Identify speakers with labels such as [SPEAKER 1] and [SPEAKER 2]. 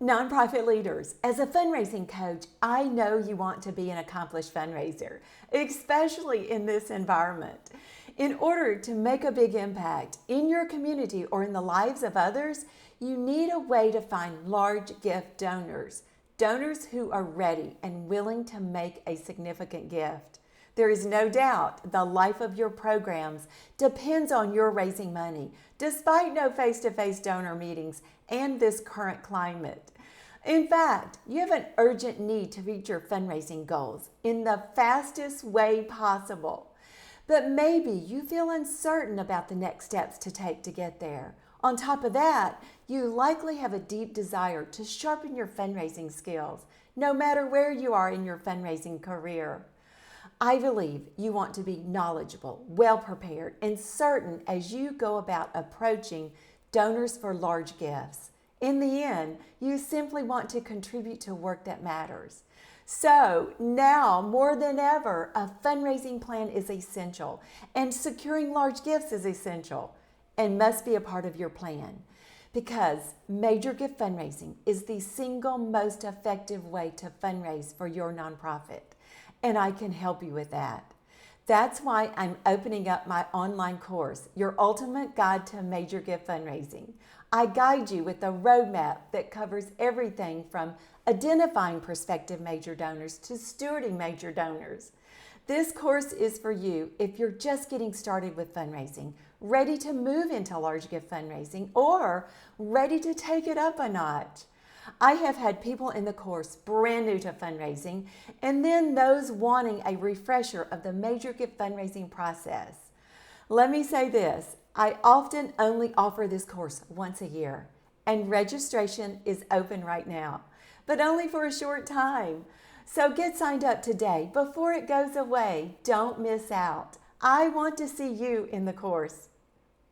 [SPEAKER 1] Nonprofit leaders, as a fundraising coach, I know you want to be an accomplished fundraiser, especially in this environment. In order to make a big impact in your community or in the lives of others, you need a way to find large gift donors, donors who are ready and willing to make a significant gift. There is no doubt the life of your programs depends on your raising money, despite no face-to-face donor meetings and this current climate. In fact, you have an urgent need to reach your fundraising goals in the fastest way possible. But maybe you feel uncertain about the next steps to take to get there. On top of that, you likely have a deep desire to sharpen your fundraising skills, no matter where you are in your fundraising career. I believe you want to be knowledgeable, well prepared, and certain as you go about approaching donors for large gifts. In the end, you simply want to contribute to work that matters. So now, more than ever, a fundraising plan is essential, and securing large gifts is essential and must be a part of your plan. Because Major Gift Fundraising is the single most effective way to fundraise for your nonprofit. And I can help you with that. That's why I'm opening up my online course, Your Ultimate Guide to Major Gift Fundraising. I guide you with a roadmap that covers everything from identifying prospective major donors to stewarding major donors. This course is for you if you're just getting started with fundraising, ready to move into large gift fundraising, or ready to take it up a notch. I have had people in the course brand new to fundraising, and then those wanting a refresher of the major gift fundraising process. Let me say this, I often only offer this course once a year, and registration is open right now, but only for a short time. So get signed up today before it goes away. Don't miss out. I want to see you in the course.